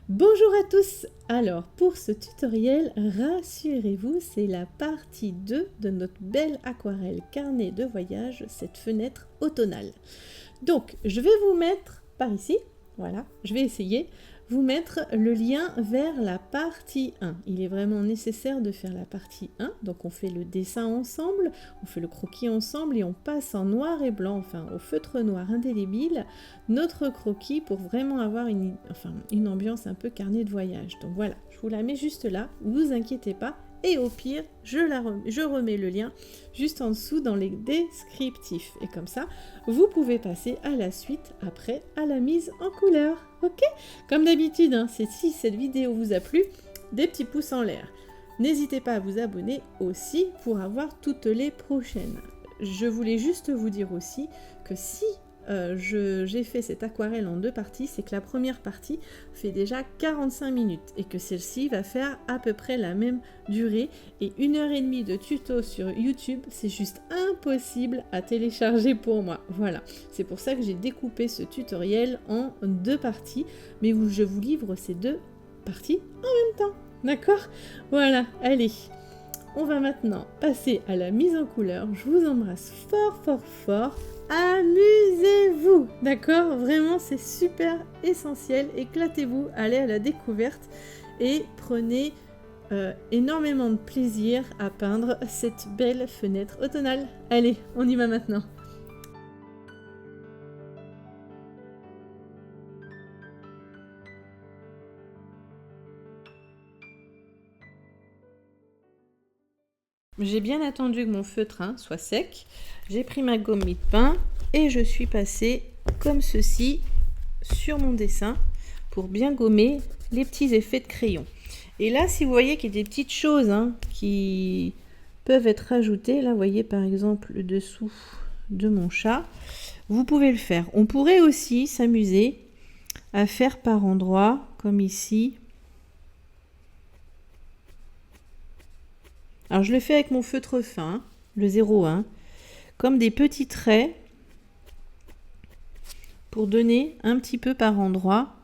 Bonjour à tous. Alors pour ce tutoriel, rassurez-vous, c'est la partie 2 de notre belle aquarelle carnet de voyage, cette fenêtre automnale. Donc je vais vous mettre par ici, voilà, je vais essayer, vous mettre le lien vers la partie 1. Il est vraiment nécessaire de faire la partie 1, donc on fait le dessin ensemble, on fait le croquis ensemble et on passe en noir et blanc, enfin au feutre noir indélébile, notre croquis pour vraiment avoir une ambiance un peu carnet de voyage. Donc voilà, je vous la mets juste là, vous inquiétez pas. Et au pire, je remets le lien juste en dessous dans les descriptifs. Et comme ça, vous pouvez passer à la suite après à la mise en couleur. Ok? Comme d'habitude, hein, si cette vidéo vous a plu, des petits pouces en l'air. N'hésitez pas à vous abonner aussi pour avoir toutes les prochaines. Je voulais juste vous dire aussi que si j'ai fait cette aquarelle en deux parties, c'est que la première partie fait déjà 45 minutes et que celle-ci va faire à peu près la même durée, et 1h30 de tuto sur YouTube, c'est juste impossible à télécharger pour moi. Voilà, c'est pour ça que j'ai découpé ce tutoriel en deux parties, mais je vous livre ces deux parties en même temps, d'accord? Voilà, allez, on va maintenant passer à la mise en couleur. Je vous embrasse fort fort fort. Amusez-vous, d'accord? Vraiment, c'est super essentiel. Éclatez-vous, allez à la découverte et prenez énormément de plaisir à peindre cette belle fenêtre automnale. Allez, on y va maintenant. J'ai bien attendu que mon feutre soit sec. J'ai pris ma gomme mie-de-pain et je suis passée comme ceci sur mon dessin pour bien gommer les petits effets de crayon. Et là, si vous voyez qu'il y a des petites choses qui peuvent être ajoutées, là, vous voyez par exemple le dessous de mon chat, vous pouvez le faire. On pourrait aussi s'amuser à faire par endroits, comme ici. Alors je le fais avec mon feutre fin, le 01, comme des petits traits pour donner un petit peu par endroit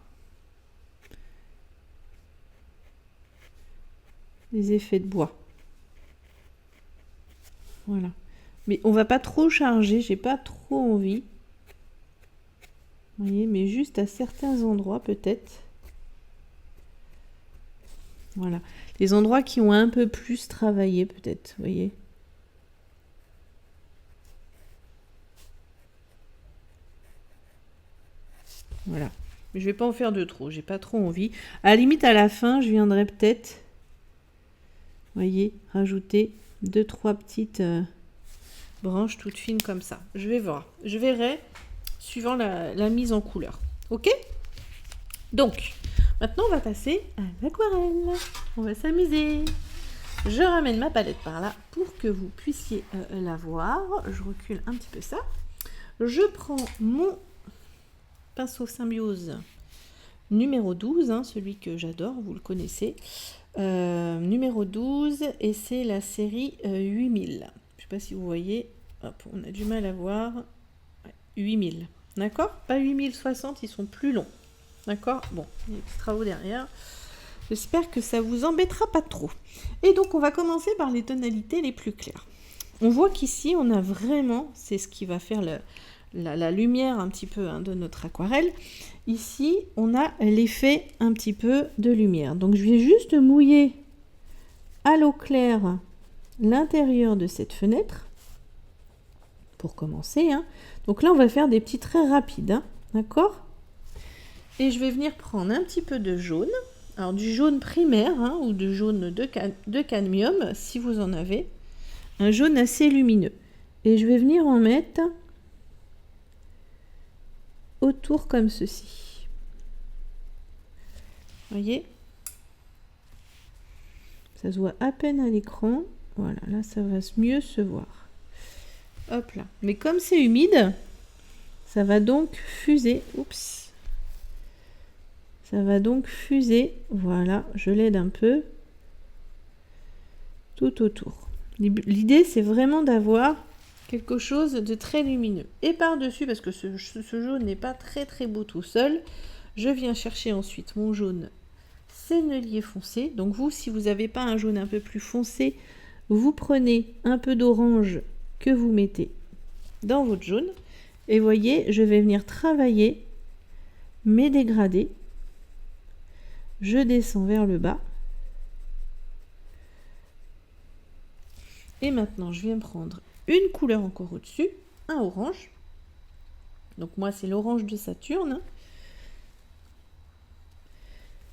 les effets de bois. Voilà. Mais on va pas trop charger, j'ai pas trop envie. Vous voyez, mais juste à certains endroits peut-être. Voilà. Les endroits qui ont un peu plus travaillé peut-être, vous voyez. Voilà. Mais je vais pas en faire de trop, j'ai pas trop envie. À la limite, à la fin, je viendrai peut-être, vous voyez, rajouter 2-3 petites branches toutes fines comme ça. Je vais voir. Je verrai suivant la mise en couleur. Ok? Donc, maintenant, on va passer à l'aquarelle. On va s'amuser. Je ramène ma palette par là pour que vous puissiez la voir. Je recule un petit peu ça. Je prends mon pinceau Symbiose numéro 12, celui que j'adore, vous le connaissez. Numéro 12, et c'est la série 8000. Je sais pas si vous voyez. Hop, on a du mal à voir. Ouais, 8000. D'accord? Pas 8060, ils sont plus longs. D'accord? Bon, il y a des petits travaux derrière. J'espère que ça vous embêtera pas trop. Et donc, on va commencer par les tonalités les plus claires. On voit qu'ici, on a vraiment, c'est ce qui va faire la lumière un petit peu de notre aquarelle. Ici, on a l'effet un petit peu de lumière. Donc, je vais juste mouiller à l'eau claire l'intérieur de cette fenêtre pour commencer. Donc là, on va faire des petits traits rapides. D'accord? Et je vais venir prendre un petit peu de jaune. Alors du jaune primaire ou du jaune de cadmium, si vous en avez. Un jaune assez lumineux. Et je vais venir en mettre autour comme ceci. Voyez? Ça se voit à peine à l'écran. Voilà, là ça va mieux se voir. Hop là. Mais comme c'est humide, ça va donc fuser. Oups. Ça va donc fuser. Voilà, je l'aide un peu. Tout autour. L'idée, c'est vraiment d'avoir quelque chose de très lumineux. Et par-dessus, parce que ce jaune n'est pas très très beau tout seul, je viens chercher ensuite mon jaune sennelier foncé. Donc vous, si vous n'avez pas un jaune un peu plus foncé, vous prenez un peu d'orange que vous mettez dans votre jaune. Et voyez, je vais venir travailler mes dégradés. Je descends vers le bas. Et maintenant, je viens prendre une couleur encore au-dessus, un orange. Donc moi, c'est l'orange de Saturne.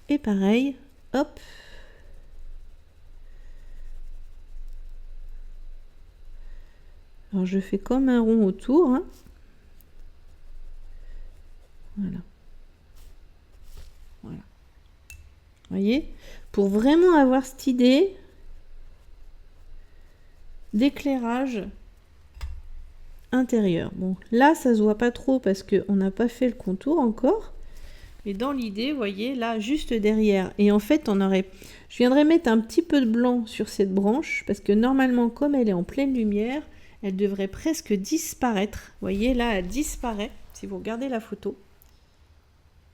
Et pareil, hop. Alors je fais comme un rond autour. Hein. Voilà. Voilà. Vous voyez, pour vraiment avoir cette idée d'éclairage intérieur. Bon, là, ça se voit pas trop parce qu'on n'a pas fait le contour encore. Mais dans l'idée, vous voyez, là, juste derrière. Et en fait, je viendrai mettre un petit peu de blanc sur cette branche parce que normalement, comme elle est en pleine lumière, elle devrait presque disparaître. Vous voyez, là, elle disparaît. Si vous regardez la photo.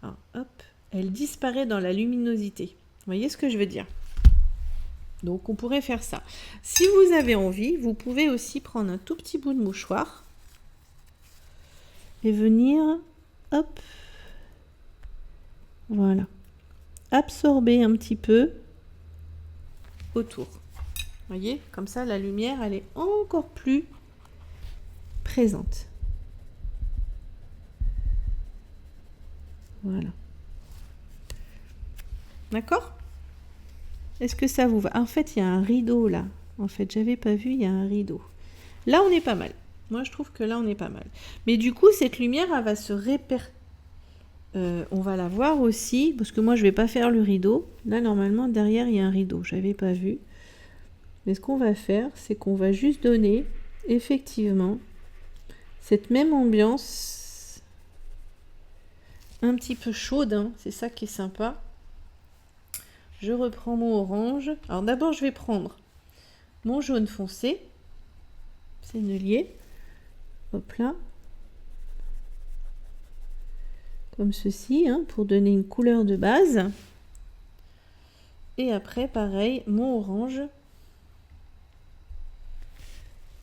Alors, hop, elle disparaît dans la luminosité. Vous voyez ce que je veux dire? Donc, on pourrait faire ça. Si vous avez envie, vous pouvez aussi prendre un tout petit bout de mouchoir et venir, hop, voilà, absorber un petit peu autour. Vous voyez, comme ça, la lumière, elle est encore plus présente. Voilà. D'accord? Est-ce que ça vous va? En fait, il y a un rideau là. En fait, j'avais pas vu, il y a un rideau. Là, on est pas mal. Moi, je trouve que là, on est pas mal. Mais du coup, cette lumière, elle va se répercuter. On va la voir aussi, parce que moi, je vais pas faire le rideau. Là, normalement, derrière, il y a un rideau. J'avais pas vu. Mais ce qu'on va faire, c'est qu'on va juste donner, effectivement, cette même ambiance un petit peu chaude. Hein. C'est ça qui est sympa. Je reprends mon orange. Alors d'abord, je vais prendre mon jaune foncé, sennelier. Hop là. Comme ceci, hein, pour donner une couleur de base. Et après, pareil, mon orange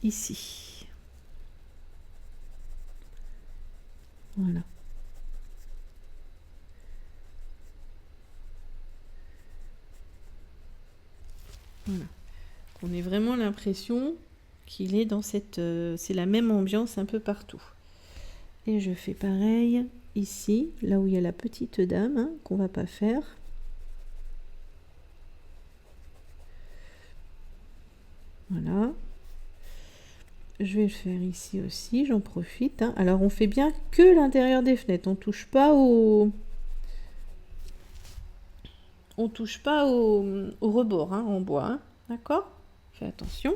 ici. Voilà. Voilà. On a vraiment l'impression qu'il est dans cette... c'est la même ambiance un peu partout. Et je fais pareil ici, là où il y a la petite dame, hein, qu'on va pas faire. Voilà. Je vais le faire ici aussi, j'en profite. Hein. Alors, on fait bien que l'intérieur des fenêtres. On touche pas au... On touche pas au rebord, hein, en bois. Hein. D'accord? Fais attention.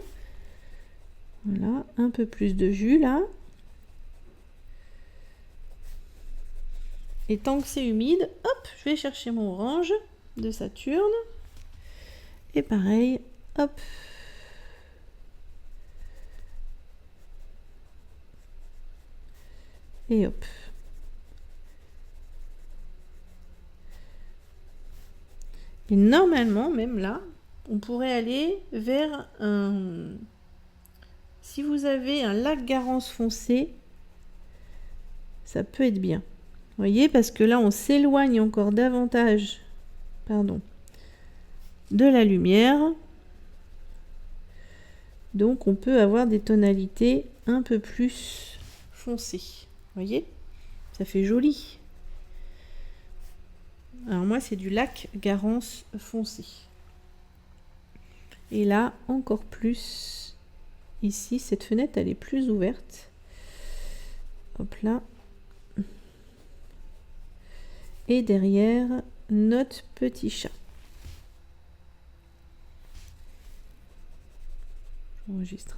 Voilà, un peu plus de jus là. Et tant que c'est humide, hop, je vais chercher mon orange de Saturne. Et pareil, hop. Et hop. Et normalement, même là, on pourrait aller vers un... Si vous avez un lac Garance foncé, ça peut être bien. Vous voyez, parce que là, on s'éloigne encore davantage, pardon, de la lumière. Donc, on peut avoir des tonalités un peu plus foncées. Vous voyez, ça fait joli. Alors moi, c'est du lac Garance foncé. Et là, encore plus. Ici, cette fenêtre, elle est plus ouverte. Hop là. Et derrière, notre petit chat. J'enregistre.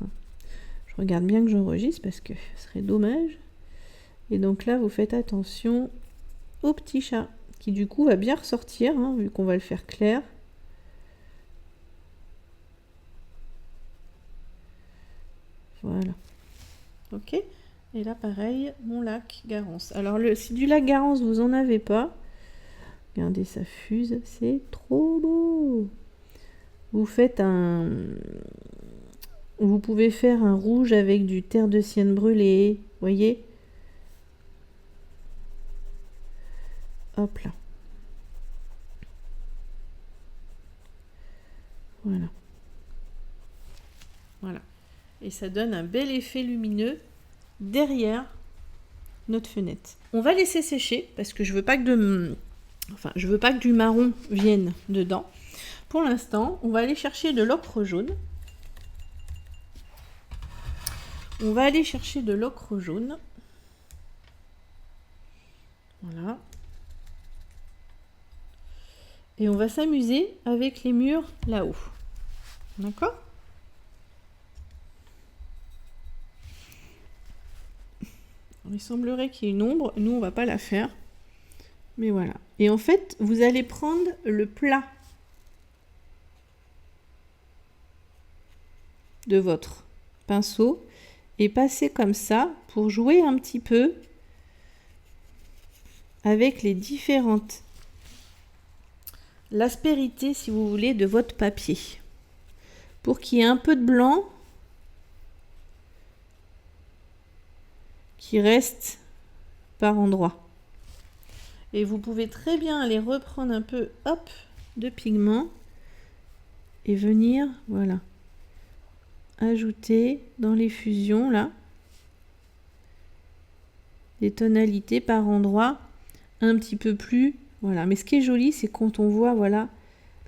Je regarde bien que j'enregistre parce que ce serait dommage. Et donc là, vous faites attention au petit chat qui du coup va bien ressortir, hein, vu qu'on va le faire clair. Voilà. Ok. Et là, pareil, mon lac Garance. Alors, si du lac Garance, vous n'en avez pas, Regardez, ça fuse, c'est trop beau. Vous faites un... Vous pouvez faire un rouge avec du terre de sienne brûlée, voyez? Hop là. Voilà. Voilà. Et ça donne un bel effet lumineux derrière notre fenêtre. On va laisser sécher parce que je veux pas que je veux pas que du marron vienne dedans. Pour l'instant, on va aller chercher de l'ocre jaune. On va aller chercher de l'ocre jaune. Voilà. Et on va s'amuser avec les murs là-haut. D'accord ? Il semblerait qu'il y ait une ombre. Nous, on va pas la faire. Mais voilà. Et en fait, vous allez prendre le plat de votre pinceau et passer comme ça pour jouer un petit peu avec les différentes l'aspérité, si vous voulez, de votre papier. Pour qu'il y ait un peu de blanc qui reste par endroits. Et vous pouvez très bien aller reprendre un peu, hop, de pigment et venir, voilà, ajouter dans les fusions, là, des tonalités par endroits un petit peu plus, voilà. Mais ce qui est joli, c'est quand on voit, voilà,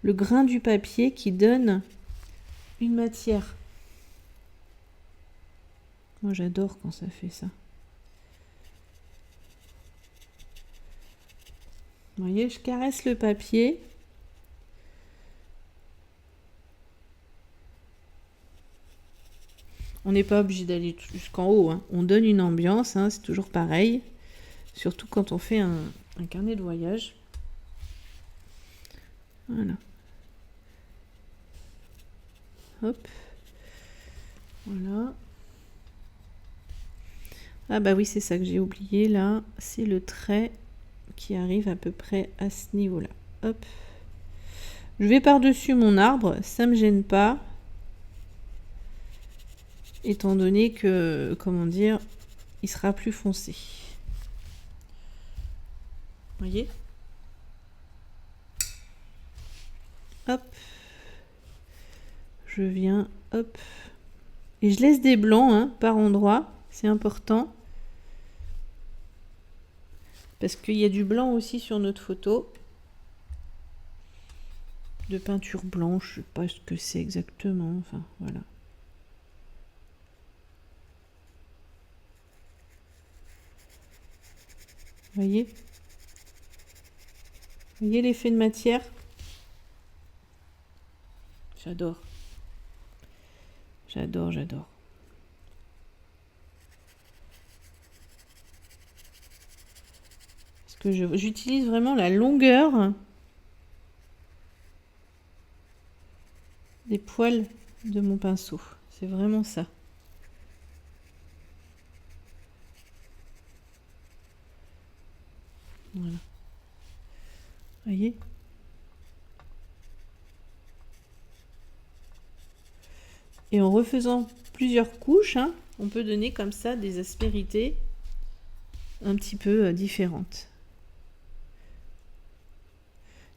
le grain du papier qui donne une matière. Moi, j'adore quand ça fait ça. Vous voyez, je caresse le papier. On n'est pas obligé d'aller jusqu'en haut, hein. On donne une ambiance, hein, c'est toujours pareil. Surtout quand on fait un carnet de voyage. Voilà. Hop. Voilà. Ah bah oui, c'est ça que j'ai oublié là. C'est le trait qui arrive à peu près à ce niveau-là. Hop. Je vais par-dessus mon arbre, ça me gêne pas. Étant donné que, comment dire, il sera plus foncé. Voyez ? Hop. Je viens, hop. Et je laisse des blancs, hein, par endroit. C'est important. Parce qu'il y a du blanc aussi sur notre photo. De peinture blanche, je ne sais pas ce que c'est exactement. Enfin, voilà. Voyez ? Voyez l'effet de matière ? J'adore. J'adore, j'adore. Parce que j'utilise vraiment la longueur des poils de mon pinceau. C'est vraiment ça. Voilà. Voyez ? Et en refaisant plusieurs couches, hein, on peut donner comme ça des aspérités un petit peu différentes.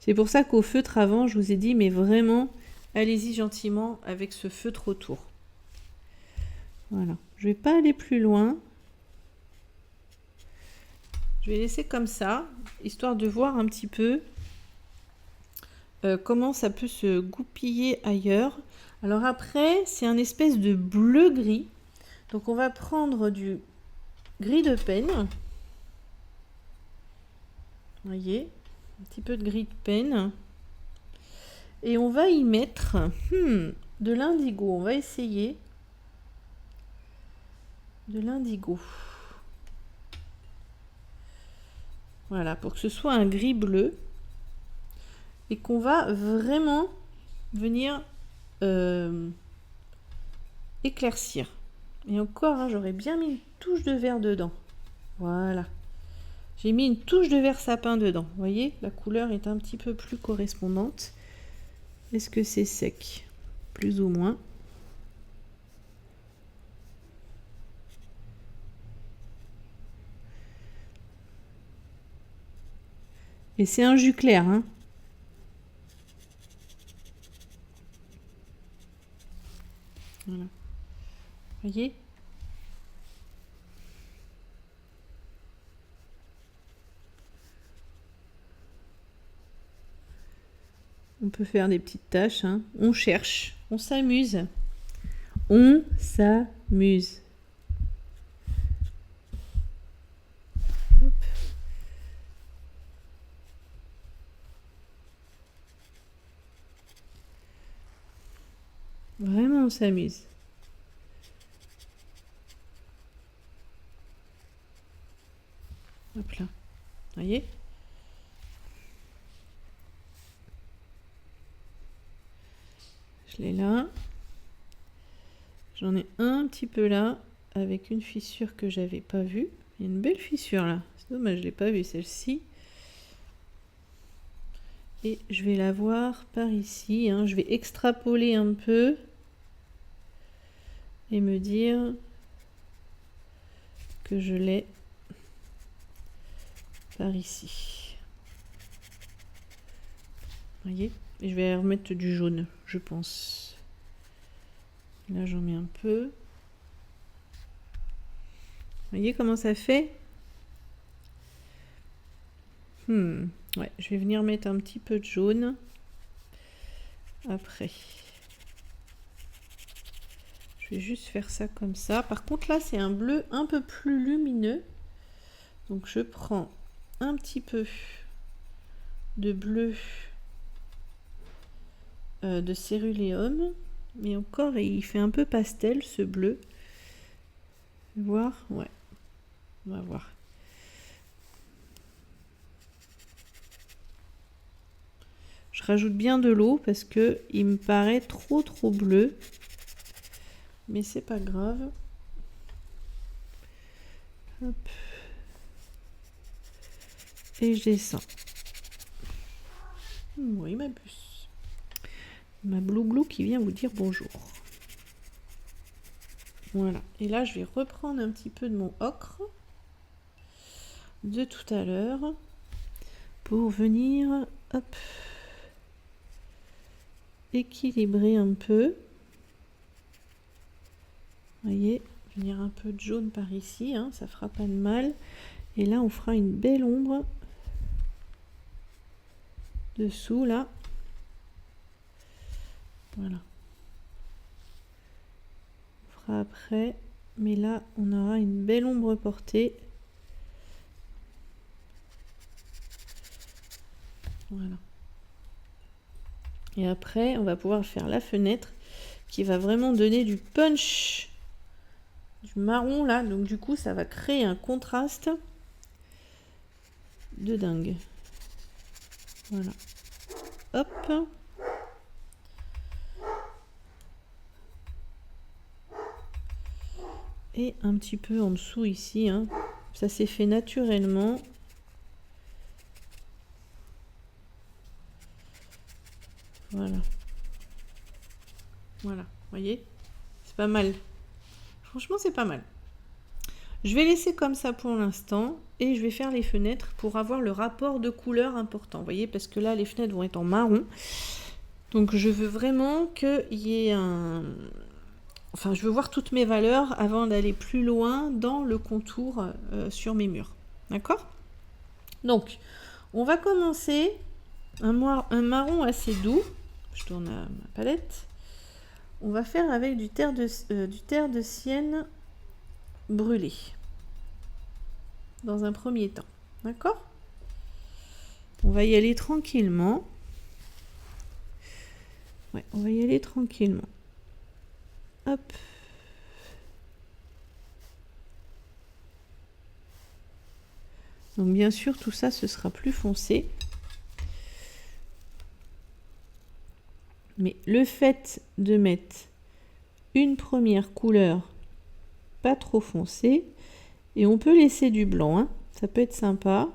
C'est pour ça qu'au feutre avant, je vous ai dit, mais vraiment, allez-y gentiment avec ce feutre autour. Voilà. Je ne vais pas aller plus loin. Je vais laisser comme ça, histoire de voir un petit peu comment ça peut se goupiller ailleurs. Alors après, c'est un espèce de bleu-gris. Donc on va prendre du gris de peine. Vous voyez, un petit peu de gris de peine. Et on va y mettre de l'indigo. On va essayer de l'indigo. Voilà, pour que ce soit un gris bleu. Et qu'on va vraiment venir éclaircir. Et encore, hein, j'aurais bien mis une touche de vert dedans. Voilà. J'ai mis une touche de vert sapin dedans. Vous voyez, la couleur est un petit peu plus correspondante. Est-ce que c'est sec? Plus ou moins. Et c'est un jus clair, hein. Voilà. Vous voyez? On peut faire des petites taches, hein. On cherche, on s'amuse. On s'amuse. Vraiment, on s'amuse. Hop là. Vous voyez? Je l'ai là. J'en ai un petit peu là, avec une fissure que j'avais pas vue. Il y a une belle fissure là. C'est dommage, je l'ai pas vue celle-ci. Et je vais la voir par ici, hein. Je vais extrapoler un peu et me dire que je l'ai par ici. Vous voyez? Et je vais remettre du jaune, je pense. Là, j'en mets un peu. Vous voyez comment ça fait? Ouais, je vais venir mettre un petit peu de jaune après. Je vais juste faire ça comme ça. Par contre, là, c'est un bleu un peu plus lumineux. Donc, je prends un petit peu de bleu de céruléum. Mais encore, il fait un peu pastel, ce bleu. Voir? Ouais. On va voir. Je rajoute bien de l'eau parce que il me paraît trop bleu. Mais c'est pas grave. Hop. Et je descends. Oui, ma puce. Ma blou-blou qui vient vous dire bonjour. Voilà. Et là, je vais reprendre un petit peu de mon ocre de tout à l'heure pour venir, hop, équilibrer un peu. Vous voyez, venir un peu de jaune par ici, hein, ça fera pas de mal. Et là, on fera une belle ombre dessous, là. Voilà. On fera après, mais là, on aura une belle ombre portée. Voilà. Et après, on va pouvoir faire la fenêtre qui va vraiment donner du punch, du marron là. Donc du coup, ça va créer un contraste de dingue. Voilà. Hop. Et un petit peu en dessous ici, hein. Ça s'est fait naturellement. Voilà. Voilà, vous voyez? C'est pas mal. Franchement, c'est pas mal. Je vais laisser comme ça pour l'instant et je vais faire les fenêtres pour avoir le rapport de couleur important. Vous voyez, parce que là, les fenêtres vont être en marron. Donc, je veux vraiment qu'il y ait un... Enfin, je veux voir toutes mes valeurs avant d'aller plus loin dans le contour sur mes murs. D'accord? Donc, on va commencer un marron assez doux. Je tourne ma palette. On va faire avec du terre de sienne brûlé. Dans un premier temps. D'accord? On va y aller tranquillement. Ouais, on va y aller tranquillement. Hop. Donc bien sûr, tout ça, ce sera plus foncé. Mais le fait de mettre une première couleur pas trop foncée, et on peut laisser du blanc, hein, Ça peut être sympa.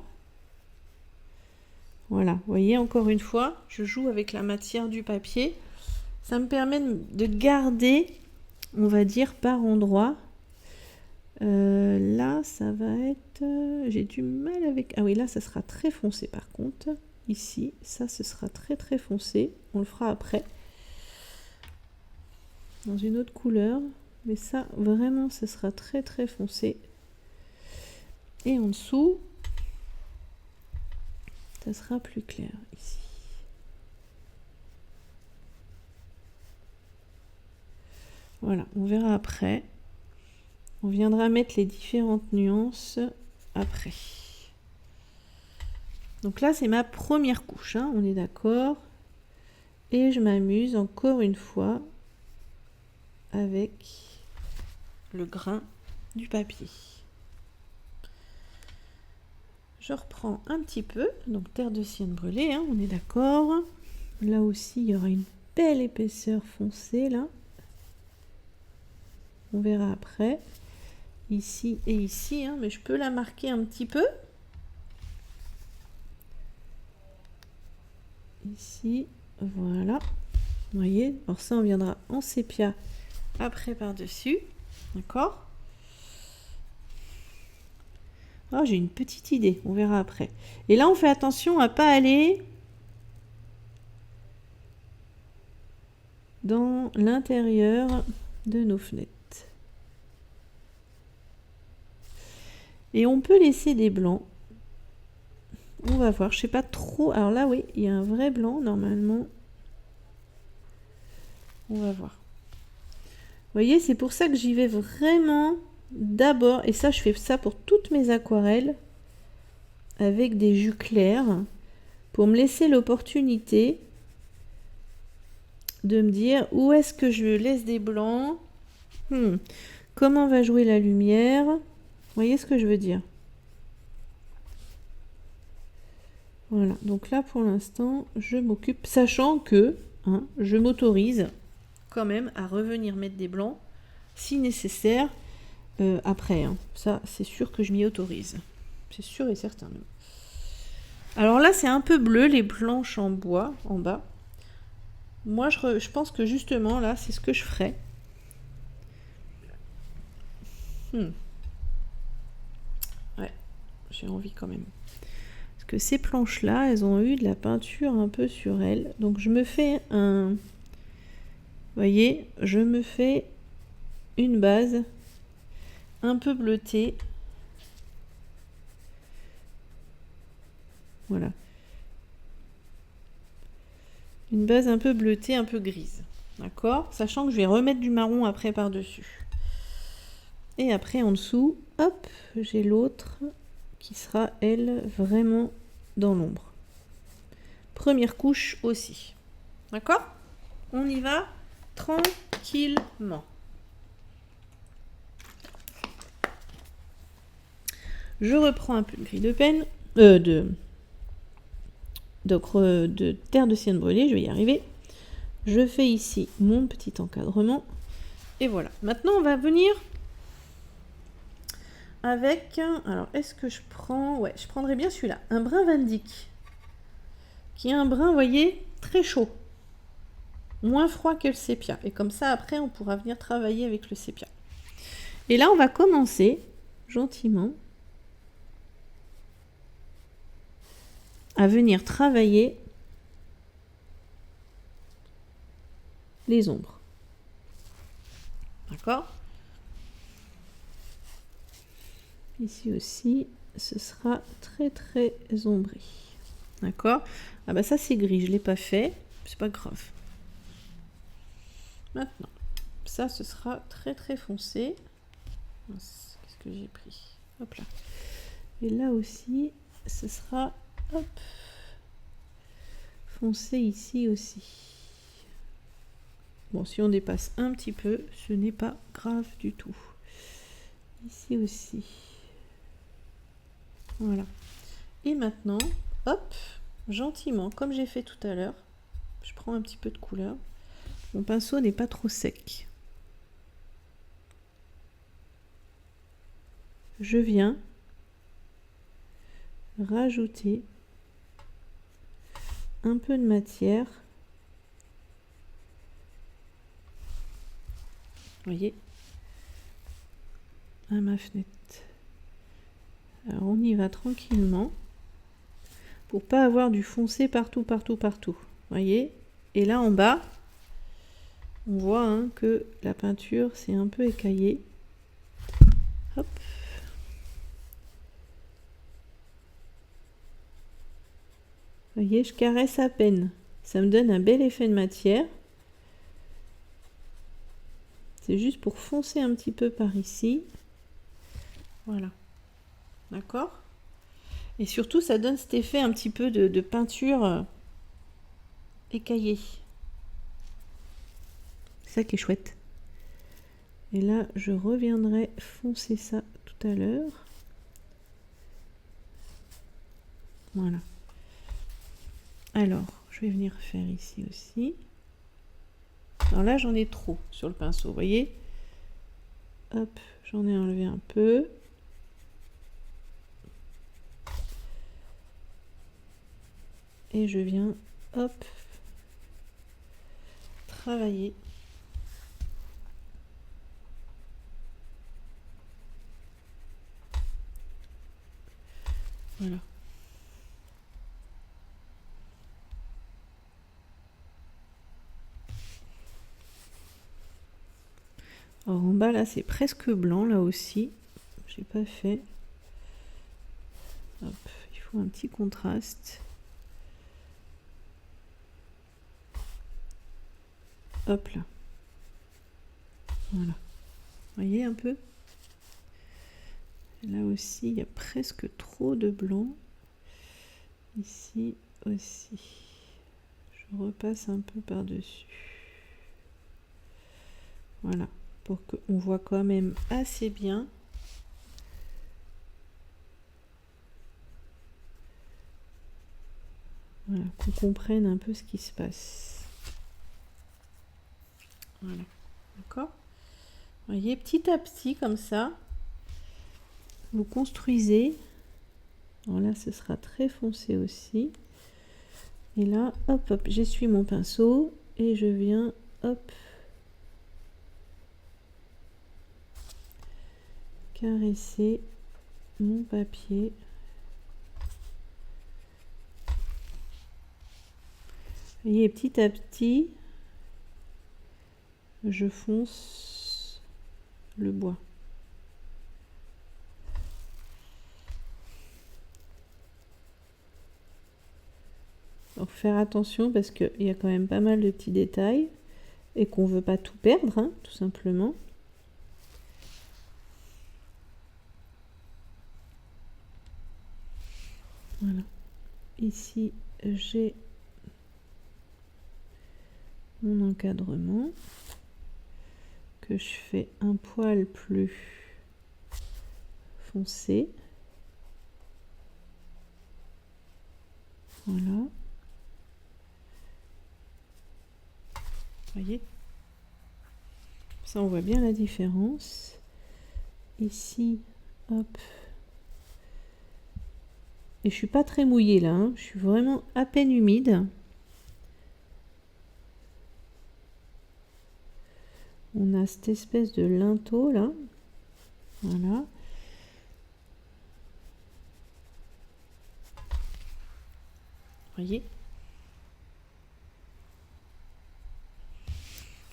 Voilà, vous voyez, encore une fois, je joue avec la matière du papier. Ça me permet de garder, on va dire, par endroit. Là, ça va être... j'ai du mal avec... Ah oui, là, ça sera très foncé par contre. Ici, ça, ce sera très très foncé. On le fera après. Dans une autre couleur. Mais ça, vraiment, ce sera très très foncé. Et en dessous, ça sera plus clair ici. Voilà, on verra après. On viendra mettre les différentes nuances après. Donc là, c'est ma première couche, hein, on est d'accord. Et je m'amuse encore une fois avec le grain du papier. Je reprends un petit peu, donc terre de sienne brûlée, hein, on est d'accord. Là aussi, il y aura une belle épaisseur foncée, là. On verra après. Ici et ici, hein, mais je peux la marquer un petit peu. Ici, voilà. Vous voyez, alors ça, on viendra en sépia après par-dessus. D'accord ? Oh, j'ai une petite idée, on verra après. Et là, on fait attention à ne pas aller dans l'intérieur de nos fenêtres. Et on peut laisser des blancs. On va voir, je sais pas trop. Alors là, oui, il y a un vrai blanc normalement. On va voir. Vous voyez, c'est pour ça que j'y vais vraiment d'abord. Et ça, je fais ça pour toutes mes aquarelles. Avec des jus clairs. Pour me laisser l'opportunité de me dire où est-ce que je laisse des blancs. Comment va jouer la lumière. Vous voyez ce que je veux dire? Voilà, donc là pour l'instant, je m'occupe, sachant que je m'autorise quand même à revenir mettre des blancs si nécessaire après. Ça, c'est sûr que je m'y autorise. C'est sûr et certain même. Alors là, c'est un peu bleu, les planches en bois en bas. Moi, je pense que justement, là, c'est ce que je ferais. Ouais, j'ai envie quand même. Parce que ces planches-là, elles ont eu de la peinture un peu sur elles. Donc, je me fais un... Vous voyez, je me fais une base un peu bleutée. Voilà. Une base un peu bleutée, un peu grise. D'accord? Sachant que je vais remettre du marron après par-dessus. Et après, en dessous, hop, j'ai l'autre qui sera, elle, vraiment dans l'ombre. Première couche aussi. D'accord? On y va tranquillement. Je reprends un peu de gris de peine, de terre de sienne brûlée, je vais y arriver. Je fais ici mon petit encadrement. Et voilà. Maintenant, on va venir avec... Alors, est-ce que je prends... Ouais, je prendrais bien celui-là. Un brun Van Dyck. Qui est un brun, vous voyez, très chaud. Moins froid que le sépia. Et comme ça, après, on pourra venir travailler avec le sépia. Et là, on va commencer, gentiment, à venir travailler les ombres. D'accord? Ici aussi, ce sera très très ombré. D'accord? Ah bah ça c'est gris, je ne l'ai pas fait, c'est pas grave. Maintenant, ça ce sera très très foncé. Qu'est-ce que j'ai pris? Hop là. Et là aussi, ce sera hop, foncé ici aussi. Bon, si on dépasse un petit peu, ce n'est pas grave du tout. Ici aussi. Voilà. Et maintenant, hop, gentiment, comme j'ai fait tout à l'heure, je prends un petit peu de couleur. Mon pinceau n'est pas trop sec. Je viens rajouter un peu de matière. Vous voyez, à ma fenêtre. Alors on y va tranquillement pour pas avoir du foncé partout. Vous voyez, et là en bas, on voit hein, que la peinture s'est un peu écaillée. Hop. Vous voyez, je caresse à peine. Ça me donne un bel effet de matière. C'est juste pour foncer un petit peu par ici. Voilà. D'accord? Et surtout, ça donne cet effet un petit peu de peinture écaillée. C'est ça qui est chouette. Et là, je reviendrai foncer ça tout à l'heure. Voilà. Alors, je vais venir faire ici aussi. Alors là, j'en ai trop sur le pinceau, vous voyez? Hop, j'en ai enlevé un peu. Et je viens, hop, travailler. Voilà. Alors en bas là c'est presque blanc là aussi. J'ai pas fait. Hop, il faut un petit contraste. Hop là. Voilà. Vous voyez un peu? Là aussi, il y a presque trop de blanc. Ici aussi. Je repasse un peu par-dessus. Voilà. Pour qu'on voit quand même assez bien. Voilà. Qu'on comprenne un peu ce qui se passe. Voilà. D'accord? Vous voyez, petit à petit, comme ça, vous construisez. Alors là, ce sera très foncé aussi. Et là, hop, hop, j'essuie mon pinceau et je viens, hop, caresser mon papier. Vous voyez, petit à petit, je fonce le bois. Donc faire attention parce qu'il y a quand même pas mal de petits détails et qu'on ne veut pas tout perdre, hein, tout simplement. Voilà. Ici, j'ai mon encadrement que je fais un poil plus foncé. Voilà. Vous voyez? Ça, on voit bien la différence. Ici, hop. Et je suis pas très mouillée là, hein. Je suis vraiment à peine humide. On a cette espèce de linteau là. Voilà. Voyez?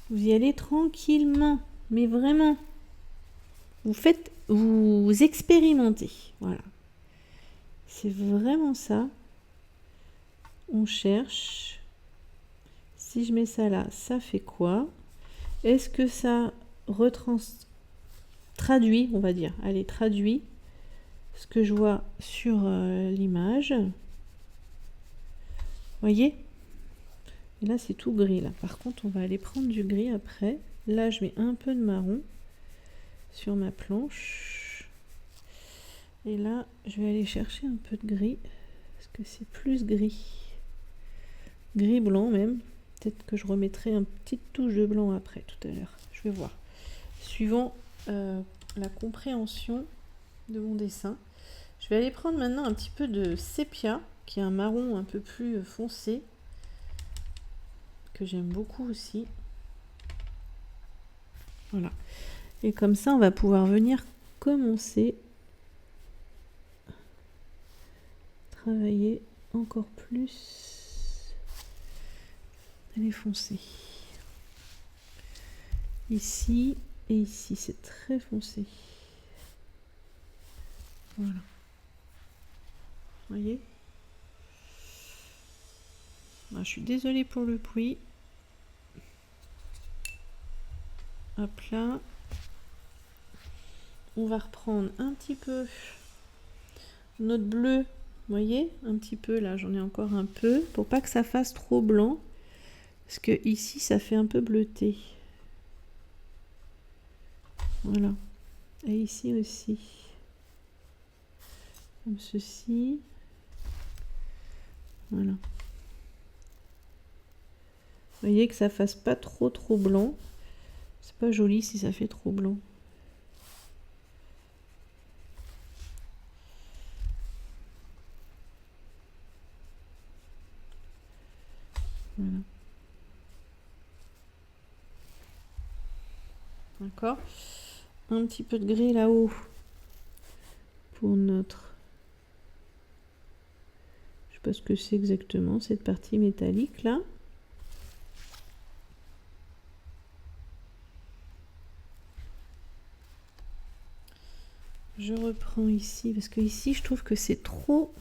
Vous y allez tranquillement, mais vraiment. Vous expérimentez. Voilà. C'est vraiment ça. On cherche. Si je mets ça là, ça fait quoi? Est-ce que ça traduit, on va dire, allez, traduit ce que je vois sur l'image. Voyez? Et là, c'est tout gris, là. Par contre, on va aller prendre du gris après. Là, je mets un peu de marron sur ma planche. Et là, je vais aller chercher un peu de gris. Parce que c'est plus gris. Gris blanc, même. Peut-être que je remettrai une petite touche de blanc après, tout à l'heure. Je vais voir. Suivant la compréhension de mon dessin. Je vais aller prendre maintenant un petit peu de sépia, qui est un marron un peu plus foncé, que j'aime beaucoup aussi. Voilà. Et comme ça, on va pouvoir venir commencer à travailler encore plus les foncés. Ici et ici, c'est très foncé. Voilà. Vous voyez? Ah, je suis désolée pour le bruit. Hop là. On va reprendre un petit peu notre bleu. Vous voyez? Un petit peu là, j'en ai encore un peu. Pour pas que ça fasse trop blanc. Parce que ici, ça fait un peu bleuté. Voilà. Et ici aussi. Comme ceci. Voilà. Vous voyez que ça fasse pas trop blanc. C'est pas joli si ça fait trop blanc. Voilà. D'accord. Un petit peu de gris là-haut pour notre... Je sais pas ce que c'est exactement, cette partie métallique là. Je reprends ici, parce que ici je trouve que c'est trop...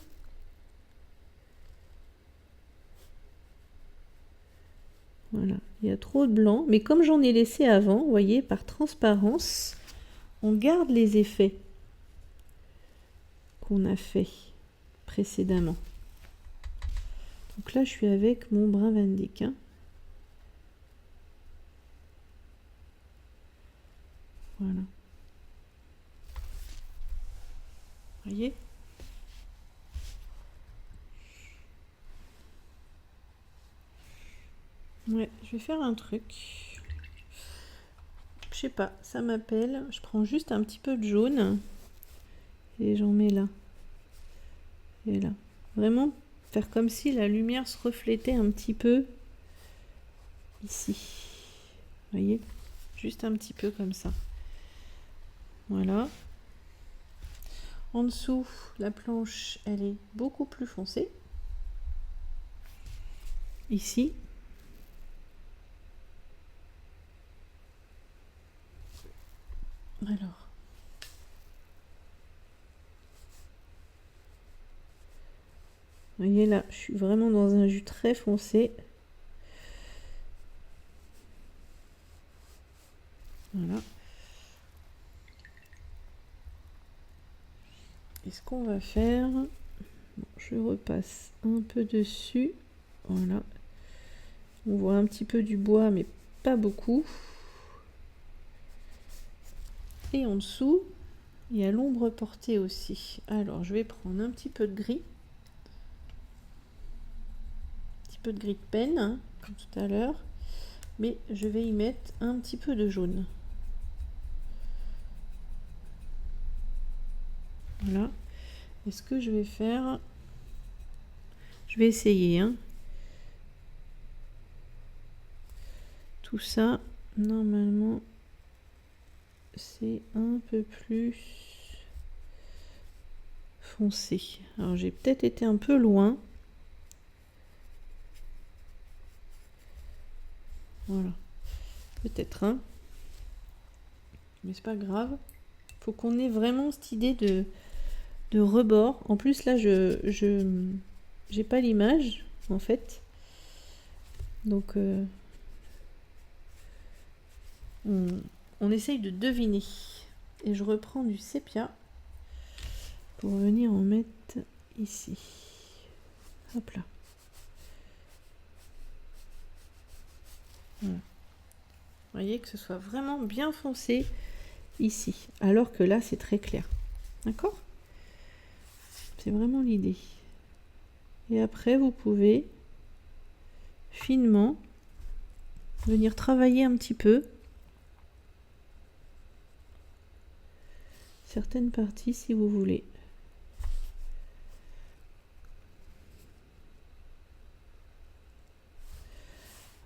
Voilà, il y a trop de blanc. Mais comme j'en ai laissé avant, vous voyez, par transparence, on garde les effets qu'on a fait précédemment. Donc là, je suis avec mon brun Van Dyck. Hein. Voilà. Vous voyez? Ouais, je vais faire un truc. Je sais pas, ça m'appelle. Je prends juste un petit peu de jaune et j'en mets là. Et là. Vraiment faire comme si la lumière se reflétait un petit peu ici. Vous voyez? Juste un petit peu comme ça. Voilà. En dessous, la planche, elle est beaucoup plus foncée. Ici. Alors. Vous voyez là, je suis vraiment dans un jus très foncé. Voilà. Et ce qu'on va faire, bon, je repasse un peu dessus. Voilà. On voit un petit peu du bois, mais pas beaucoup. Et en dessous, il y a l'ombre portée aussi. Alors, je vais prendre un petit peu de gris. Un petit peu de gris de peine, hein, comme tout à l'heure. Mais je vais y mettre un petit peu de jaune. Voilà. Et ce que je vais faire, je vais essayer. Hein. Tout ça, normalement, c'est un peu plus foncé. Alors, j'ai peut-être été un peu loin. Voilà. Peut-être, hein. Mais c'est pas grave. Faut qu'on ait vraiment cette idée de rebord. En plus, là, j'ai pas l'image, en fait. Donc, on essaye de deviner. Et je reprends du sépia pour venir en mettre ici. Hop là. Voilà. Vous voyez que ce soit vraiment bien foncé ici. Alors que là, c'est très clair. D'accord ? C'est vraiment l'idée. Et après, vous pouvez finement venir travailler un petit peu certaines parties si vous voulez.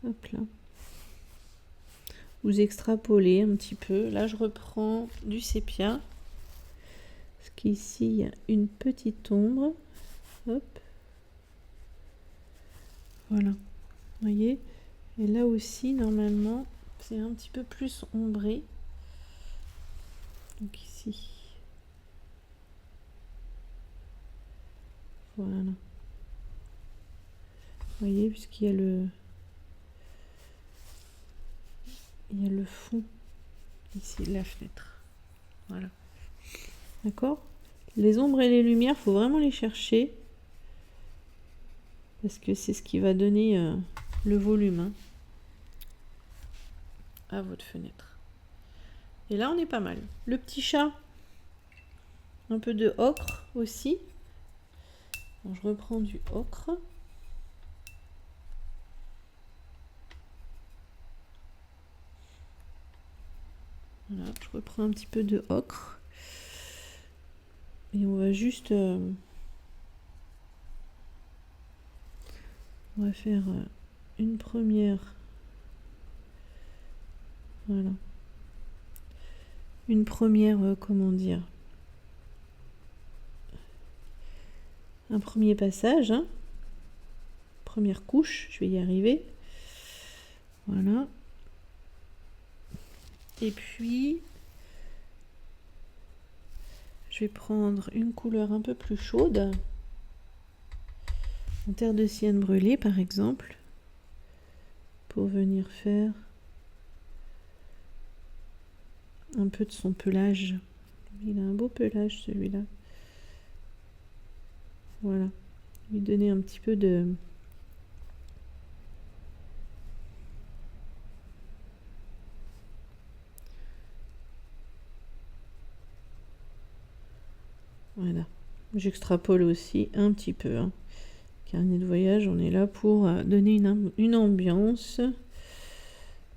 Hop là. Vous extrapolez un petit peu. Là, je reprends du sépia. Parce qu'ici, il y a une petite ombre. Hop. Voilà. Vous voyez? Et là aussi, normalement, c'est un petit peu plus ombré. Donc ici. Voilà. Vous voyez, puisqu'il y a le fond ici de la fenêtre. Voilà. D'accord? Les ombres et les lumières, faut vraiment les chercher. Parce que c'est ce qui va donner le volume hein, à votre fenêtre. Et là, on est pas mal. Le petit chat, un peu de ocre aussi. Donc, je reprends du ocre. Voilà, je reprends un petit peu de ocre. Et on va juste... on va faire une première... Voilà. Une première, comment dire... Un premier passage. Hein. Première couche, je vais y arriver. Voilà. Et puis... Je vais prendre une couleur un peu plus chaude. En terre de sienne brûlée, par exemple. Pour venir faire un peu de son pelage. Il a un beau pelage, celui-là. Voilà. Lui donner un petit peu de... Voilà. J'extrapole aussi un petit peu. Hein. Carnet de voyage, on est là pour donner une ambiance,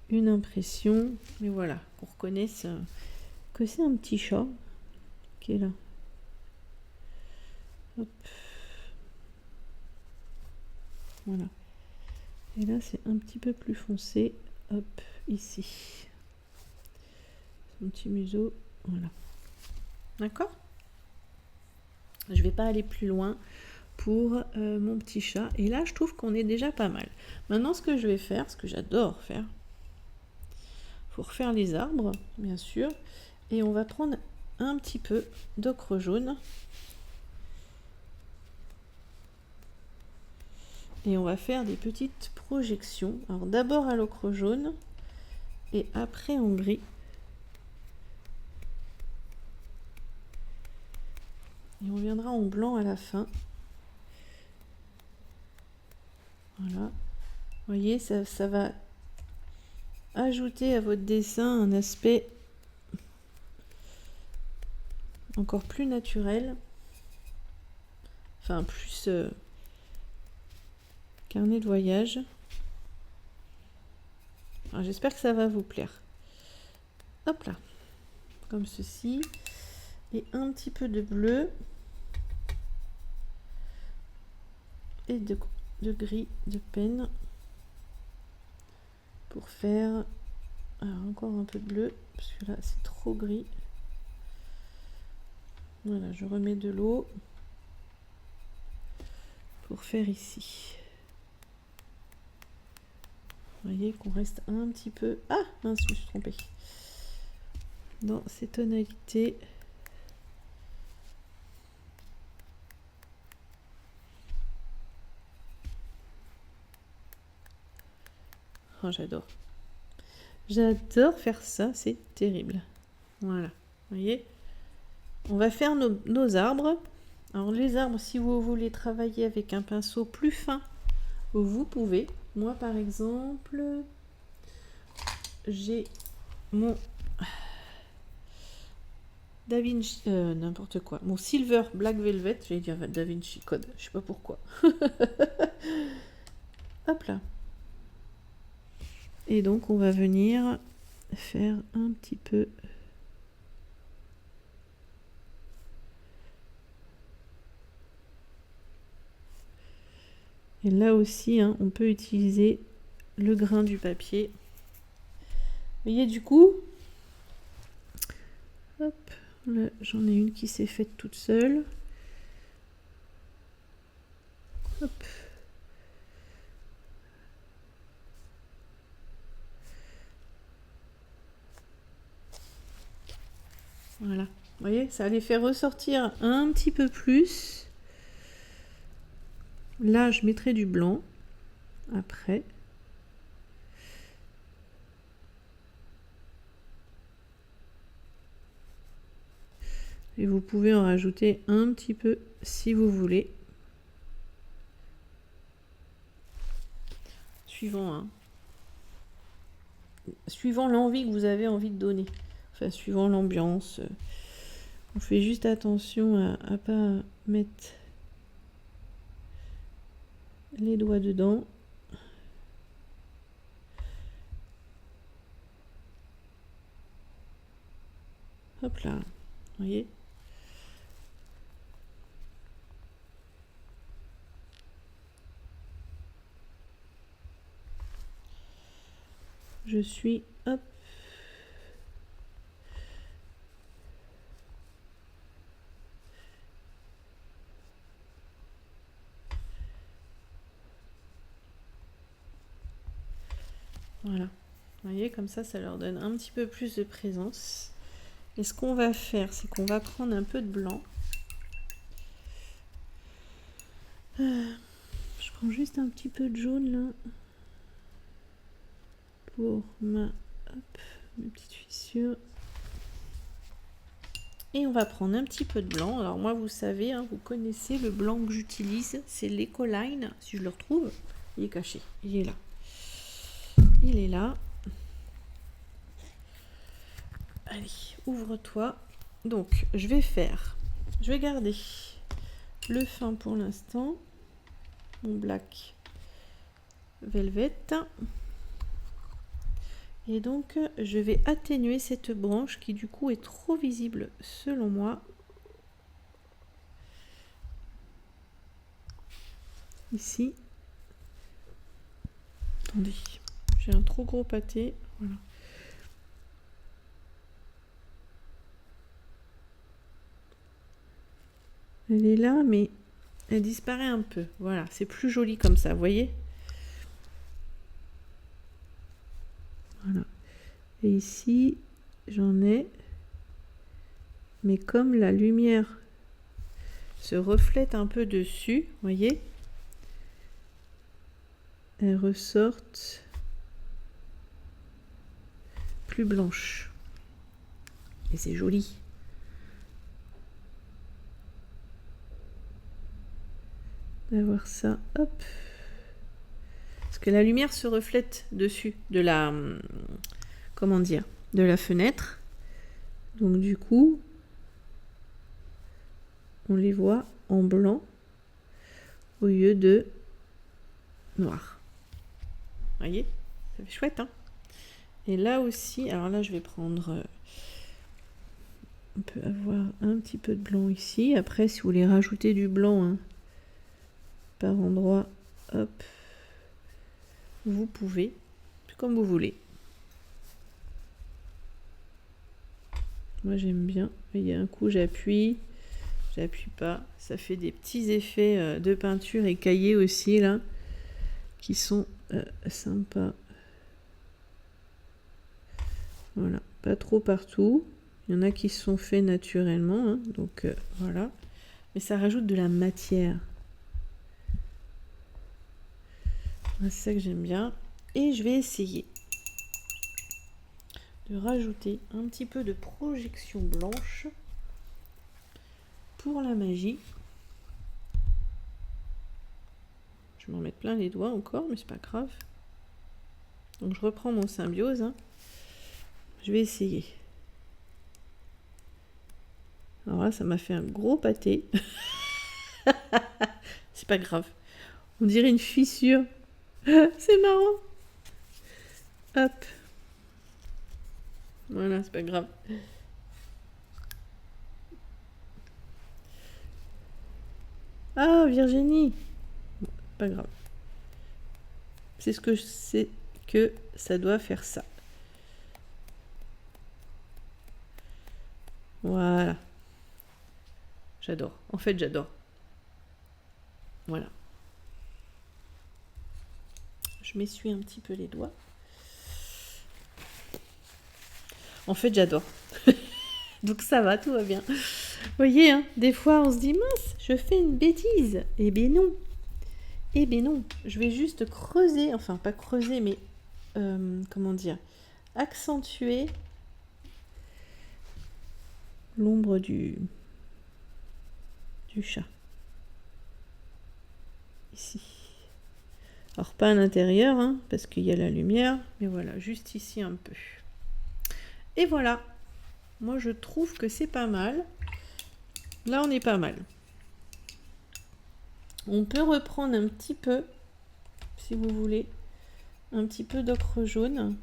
une impression. Mais voilà, qu'on reconnaisse que c'est un petit chat qui est là. Hop. Voilà. Et là, c'est un petit peu plus foncé. Hop, ici. Son petit museau. Voilà. D'accord ? Je ne vais pas aller plus loin pour mon petit chat. Et là, je trouve qu'on est déjà pas mal. Maintenant, ce que je vais faire, ce que j'adore faire, faut refaire les arbres, bien sûr. Et on va prendre un petit peu d'ocre jaune. Et on va faire des petites projections. Alors d'abord à l'ocre jaune et après en gris. Et on viendra en blanc à la fin. Voilà. Vous voyez, ça va ajouter à votre dessin un aspect encore plus naturel. Enfin, plus carnet de voyage. J'espère que ça va vous plaire. Hop là. Comme ceci. Et un petit peu de bleu. Et de gris de peine. Pour faire... Alors encore un peu de bleu. Parce que là, c'est trop gris. Voilà, je remets de l'eau. Pour faire ici. Vous voyez qu'on reste un petit peu... Ah mince, je me suis trompée. Dans ces tonalités. Oh, j'adore. J'adore faire ça, c'est terrible. Voilà, vous voyez. On va faire nos arbres. Alors les arbres, si vous voulez travailler avec un pinceau plus fin, vous pouvez. Moi, par exemple, j'ai mon Da Vinci, n'importe quoi, mon Silver Black Velvet, j'allais dire Da Vinci Code, je sais pas pourquoi. Hop là. Et donc on va venir faire un petit peu. Et là aussi, hein, on peut utiliser le grain du papier. Vous voyez, du coup, hop, là j'en ai une qui s'est faite toute seule. Hop. Voilà, vous voyez, ça les fait ressortir un petit peu plus. Là, je mettrai du blanc après. Et vous pouvez en rajouter un petit peu si vous voulez. Suivant, hein. Suivant l'envie que vous avez envie de donner. Enfin, suivant l'ambiance. On fait juste attention à pas mettre les doigts dedans. Hop là, vous voyez. Je suis, hop. Voilà, vous voyez, comme ça leur donne un petit peu plus de présence. Et ce qu'on va faire, c'est qu'on va prendre un peu de blanc. Je prends juste un petit peu de jaune là. Pour mes petites fissures. Et on va prendre un petit peu de blanc. Alors moi, vous savez, hein, vous connaissez le blanc que j'utilise. C'est l'Ecoline. Si je le retrouve, il est caché. Il est là. Il est là. Allez, ouvre-toi. Donc, je vais garder le fin pour l'instant. Mon black velvet. Et donc, je vais atténuer cette branche qui, du coup, est trop visible selon moi. Ici. Attendez, j'ai un trop gros pâté. Voilà. Elle est là, mais elle disparaît un peu. Voilà, c'est plus joli comme ça, vous voyez? Voilà. Et ici, j'en ai. Mais comme la lumière se reflète un peu dessus, vous voyez? Elles ressortent plus blanches. Et c'est joli. D'avoir ça, hop. Parce que la lumière se reflète dessus de la, comment dire, de la fenêtre. Donc du coup, on les voit en blanc au lieu de noir. Vous voyez? Ça fait chouette, hein? Et là aussi, alors là, je vais prendre... on peut avoir un petit peu de blanc ici. Après, si vous voulez rajouter du blanc, hein, par endroit, hop, vous pouvez, comme vous voulez. Moi, j'aime bien. Il y a un coup, j'appuie pas. Ça fait des petits effets de peinture écaillés aussi, là, qui sont sympas. Voilà, pas trop partout. Il y en a qui sont faits naturellement, hein, donc voilà. Mais ça rajoute de la matière. C'est ça que j'aime bien. Et je vais essayer de rajouter un petit peu de projection blanche pour la magie. Je vais m'en mettre plein les doigts encore, mais c'est pas grave. Donc je reprends mon symbiose. Hein. Je vais essayer. Alors là, ça m'a fait un gros pâté. C'est pas grave. On dirait une fissure. C'est marrant. Hop. Voilà, c'est pas grave. Ah, Virginie. Pas grave. C'est ce que je sais. que ça doit faire ça. Voilà. J'adore. En fait, j'adore. Voilà. Je m'essuie un petit peu les doigts. En fait, j'adore. Donc ça va, tout va bien. Vous voyez, hein, des fois, on se dit, mince, je fais une bêtise. Eh bien non. Eh bien non. Je vais juste creuser, enfin pas creuser, mais comment dire, accentuer l'ombre du chat. Ici. Alors pas à l'intérieur, hein, parce qu'il y a la lumière, mais voilà, juste ici un peu. Et voilà. Moi, je trouve que c'est pas mal. Là, on est pas mal. On peut reprendre un petit peu, si vous voulez, un petit peu d'ocre jaune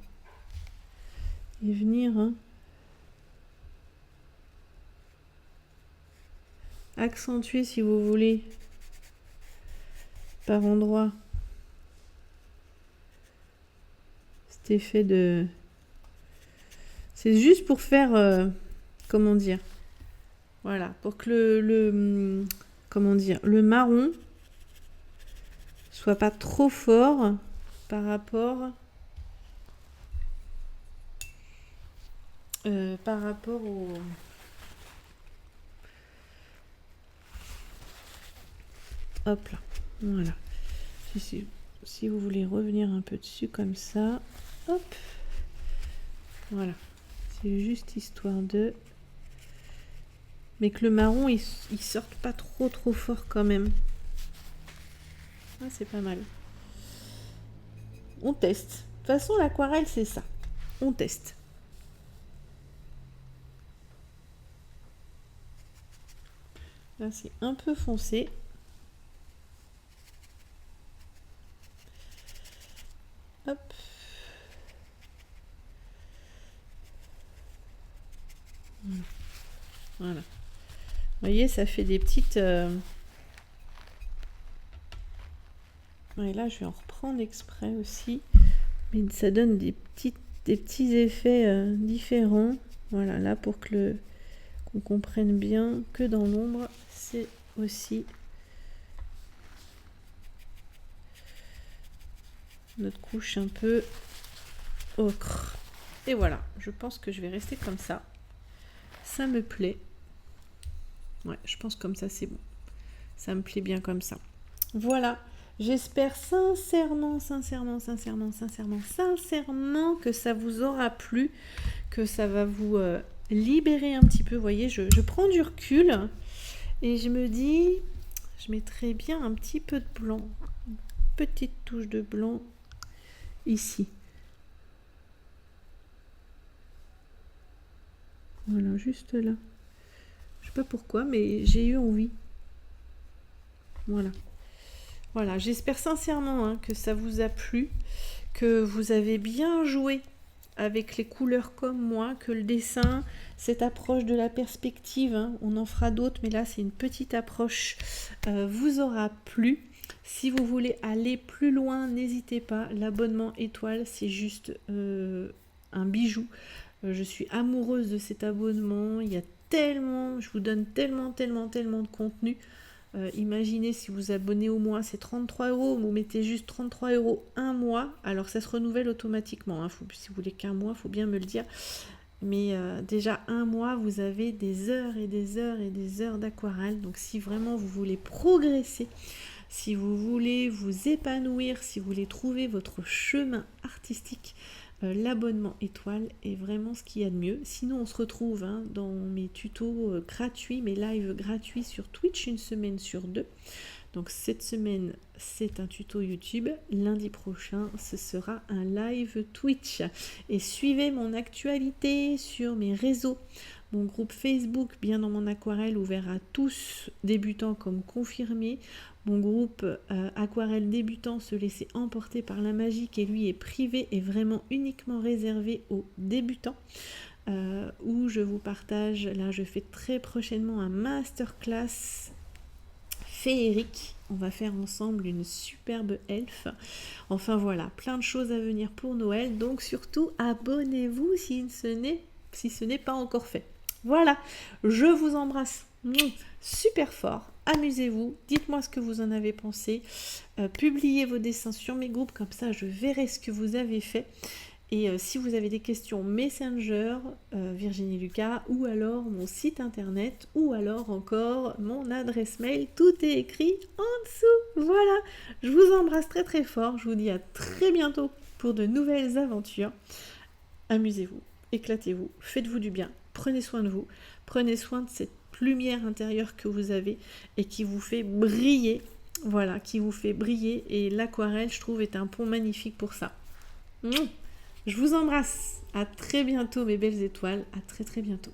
et venir accentuer, si vous voulez, par endroits cet effet de... C'est juste pour faire, comment dire, voilà, pour que comment dire, le marron soit pas trop fort par rapport au... Hop là, voilà. Si vous voulez revenir un peu dessus comme ça, hop, voilà. C'est juste histoire de... Mais que le marron, il sorte pas trop fort quand même. Ah, c'est pas mal. On teste. De toute façon, l'aquarelle, c'est ça. On teste. Là, c'est un peu foncé. Hop. Voilà. Vous voyez, ça fait des petites... Et là, je vais en reprendre exprès aussi. Mais ça donne des petits effets différents. Voilà, là, pour que qu'on comprenne bien que dans l'ombre, c'est aussi notre couche un peu ocre. Et voilà, je pense que je vais rester comme ça. Ça me plaît. Ouais, je pense comme ça, c'est bon. Ça me plaît bien comme ça. Voilà. J'espère sincèrement que ça vous aura plu, que ça va vous libérer un petit peu. Vous voyez, je prends du recul et je me dis, je mettrai bien un petit peu de blanc, une petite touche de blanc ici. Voilà, juste là. Je sais pas pourquoi, mais j'ai eu envie. Voilà. Voilà, j'espère sincèrement que ça vous a plu, que vous avez bien joué avec les couleurs comme moi, que le dessin, cette approche de la perspective, on en fera d'autres, mais là c'est une petite approche, vous aura plu. Si vous voulez aller plus loin, n'hésitez pas, l'abonnement étoile, c'est juste un bijou. Je suis amoureuse de cet abonnement, il y a tellement, je vous donne tellement de contenu. Imaginez si vous abonnez au mois, c'est 33 €, vous mettez juste 33 € un mois, alors ça se renouvelle automatiquement, si vous voulez qu'un mois, il faut bien me le dire, mais déjà un mois, vous avez des heures et des heures et des heures d'aquarelle, donc si vraiment vous voulez progresser, si vous voulez vous épanouir, si vous voulez trouver votre chemin artistique, l'abonnement étoile est vraiment ce qu'il y a de mieux. Sinon, on se retrouve dans mes tutos gratuits, mes lives gratuits sur Twitch, une semaine sur 2. Donc cette semaine, c'est un tuto YouTube. Lundi prochain, ce sera un live Twitch. Et suivez mon actualité sur mes réseaux. Mon groupe Facebook, bien dans mon aquarelle, ouvert à tous, débutants comme confirmés. Mon groupe aquarelle débutant, se laisser emporter par la magie, qui lui est privé et vraiment uniquement réservé aux débutants. Où je vous partage, là je fais très prochainement un masterclass féerique. On va faire ensemble une superbe elfe. Enfin voilà, plein de choses à venir pour Noël. Donc surtout, abonnez-vous si ce n'est pas encore fait. Voilà, je vous embrasse super fort. Amusez-vous, dites-moi ce que vous en avez pensé. Publiez vos dessins sur mes groupes, comme ça je verrai ce que vous avez fait. Et si vous avez des questions, Messenger, Virginie Lucas, ou alors mon site internet, ou alors encore mon adresse mail, tout est écrit en dessous. Voilà, je vous embrasse très très fort, je vous dis à très bientôt pour de nouvelles aventures. Amusez-vous, éclatez-vous, faites-vous du bien, prenez soin de vous, prenez soin de cette lumière intérieure que vous avez et qui vous fait briller. Voilà, qui vous fait briller, et l'aquarelle, je trouve, est un pont magnifique pour ça. Je vous embrasse. À très bientôt mes belles étoiles. À très très bientôt.